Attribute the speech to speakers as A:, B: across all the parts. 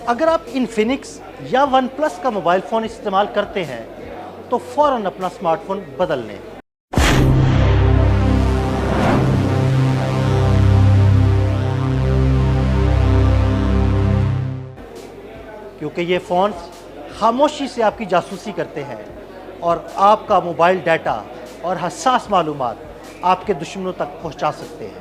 A: اگر آپ انفینکس یا ون پلس کا موبائل فون استعمال کرتے ہیں تو فوراً اپنا اسمارٹ فون بدل لیں۔ کیونکہ یہ فونز خاموشی سے آپ کی جاسوسی کرتے ہیں اور آپ کا موبائل ڈیٹا اور حساس معلومات آپ کے دشمنوں تک پہنچا سکتے ہیں۔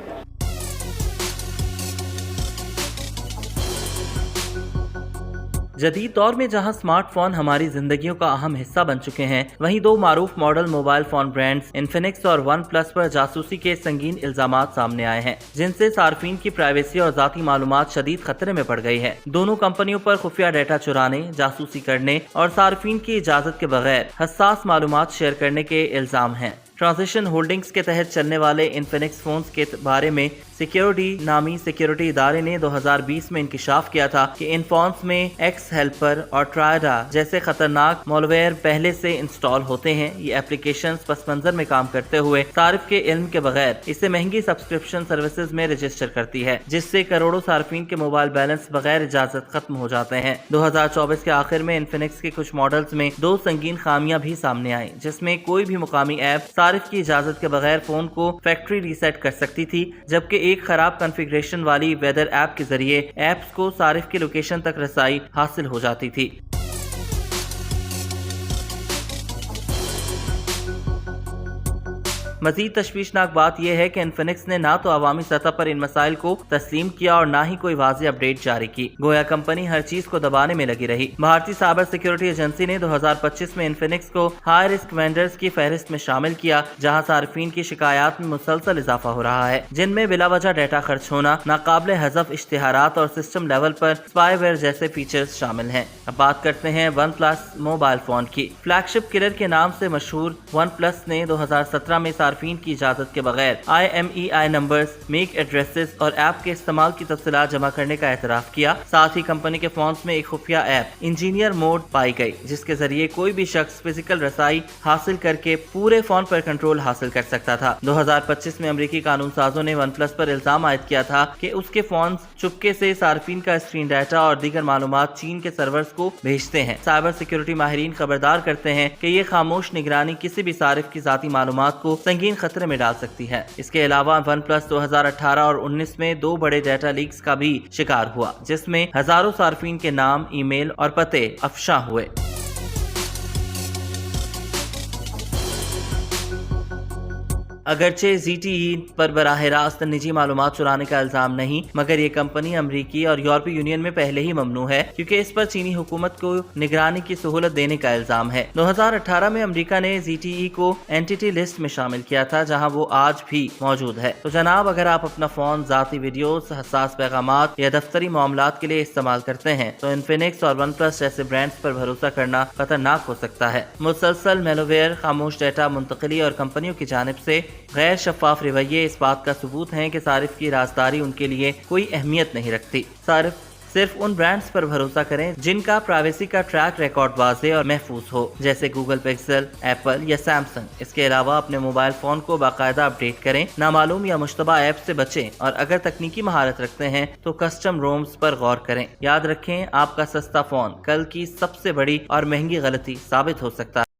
B: جدید دور میں جہاں سمارٹ فون ہماری زندگیوں کا اہم حصہ بن چکے ہیں، وہیں دو معروف model mobile phone brands Infinix اور ون پلس پر جاسوسی کے سنگین الزامات سامنے آئے ہیں، جن سے صارفین کی پرائیویسی اور ذاتی معلومات شدید خطرے میں پڑ گئی ہے۔ دونوں کمپنیوں پر خفیہ ڈیٹا چرانے، جاسوسی کرنے اور صارفین کی اجازت کے بغیر حساس معلومات شیئر کرنے کے الزام ہیں۔ ٹرانزیشن ہولڈنگز کے تحت چلنے والے انفینکس فونز کے بارے میں سیکیورٹی نامی سیکیورٹی ادارے نے 2020 میں انکشاف کیا تھا کہ ان فونز میں ایکس ہیلپر اور ٹرائیڈا جیسے خطرناک مالویئر پہلے سے انسٹال ہوتے ہیں۔ یہ ایپلیکیشنز پس منظر میں کام کرتے ہوئے صارف کے علم کے بغیر اسے مہنگی سبسکرپشن سروسز میں رجسٹر کرتی ہے، جس سے کروڑوں صارفین کے موبائل بیلنس بغیر اجازت ختم ہو جاتے ہیں۔ 2024 کے آخر میں انفینکس کے کچھ ماڈلز میں دو سنگین خامیاں بھی سامنے آئیں، جس میں کوئی بھی مقامی ایپ صارف کی اجازت کے بغیر فون کو فیکٹری ریسیٹ کر سکتی تھی، جبکہ ایک خراب کنفیگریشن والی ویدر ایپ کے ذریعے ایپس کو صارف کی لوکیشن تک رسائی حاصل ہو جاتی تھی۔ مزید تشویشناک بات یہ ہے کہ انفینکس نے نہ تو عوامی سطح پر ان مسائل کو تسلیم کیا اور نہ ہی کوئی واضح اپڈیٹ جاری کی، گویا کمپنی ہر چیز کو دبانے میں لگی رہی۔ بھارتی سائبر سیکیورٹی ایجنسی نے 2025 میں انفینکس کو ہائی رسک وینڈرز کی فہرست میں شامل کیا، جہاں صارفین کی شکایات میں مسلسل اضافہ ہو رہا ہے، جن میں بلا وجہ ڈیٹا خرچ ہونا، ناقابل حذف اشتہارات اور system level per spy where جیسے فیچرز شامل ہیں۔ اب بات کرتے ہیں ون پلس موبائل فون کی۔ فلیگ شپ کلر کے نام سے مشہور ون پلس نے 2017 میں صارفین کی اجازت کے بغیر IMEI نمبرز، میک ایڈریسز اور ایپ کے استعمال کی تفصیلات جمع کرنے کا اعتراف کیا۔ ساتھ ہی کمپنی کے فونز میں ایک خفیہ ایپ انجینئر موڈ پائی گئی، جس کے ذریعے کوئی بھی شخص فزیکل رسائی حاصل کر کے پورے فون پر کنٹرول حاصل کر سکتا تھا۔ 2025 میں امریکی قانون سازوں نے ون پلس پر الزام عائد کیا تھا کہ اس کے فونز چپکے سے صارفین کا اسکرین ڈیٹا اور دیگر معلومات چین کے سرورز کو بھیجتے ہیں۔ سائبر سیکیورٹی ماہرین خبردار کرتے ہیں کہ یہ خاموش نگرانی کسی بھی صارف کی ذاتی معلومات کو سنگین خطرے میں ڈال سکتی ہے۔ اس کے علاوہ ون پلس 2018 اور 19 میں دو بڑے ڈیٹا لیکس کا بھی شکار ہوا، جس میں ہزاروں صارفین کے نام، ای میل اور پتے افشاں ہوئے۔ اگرچہ ZTE پر براہ راست نجی معلومات چرانے کا الزام نہیں، مگر یہ کمپنی امریکی اور یورپی یونین میں پہلے ہی ممنوع ہے، کیونکہ اس پر چینی حکومت کو نگرانی کی سہولت دینے کا الزام ہے۔ 2018 میں امریکہ نے ZTE کو اینٹی لسٹ میں شامل کیا تھا، جہاں وہ آج بھی موجود ہے۔ تو جناب، اگر آپ اپنا فون ذاتی ویڈیوز، حساس پیغامات یا دفتری معاملات کے لیے استعمال کرتے ہیں، تو انفینکس اور ون پلس جیسے برانڈز پر بھروسہ کرنا خطرناک ہو سکتا ہے۔ مسلسل میلویئر، خاموش ڈیٹا منتقلی اور کمپنیوں کی جانب سے غیر شفاف رویے اس بات کا ثبوت ہیں کہ صارف کی رازداری ان کے لیے کوئی اہمیت نہیں رکھتی۔ صرف ان برانڈز پر بھروسہ کریں جن کا پرائیویسی کا ٹریک ریکارڈ واضح اور محفوظ ہو، جیسے گوگل پکسل، ایپل یا سیمسنگ۔ اس کے علاوہ اپنے موبائل فون کو باقاعدہ اپڈیٹ کریں، نامعلوم یا مشتبہ ایپ سے بچیں، اور اگر تکنیکی مہارت رکھتے ہیں تو کسٹم رومز پر غور کریں۔ یاد رکھیں، آپ کا سستا فون کل کی سب سے بڑی اور مہنگی غلطی ثابت ہو سکتا ہے۔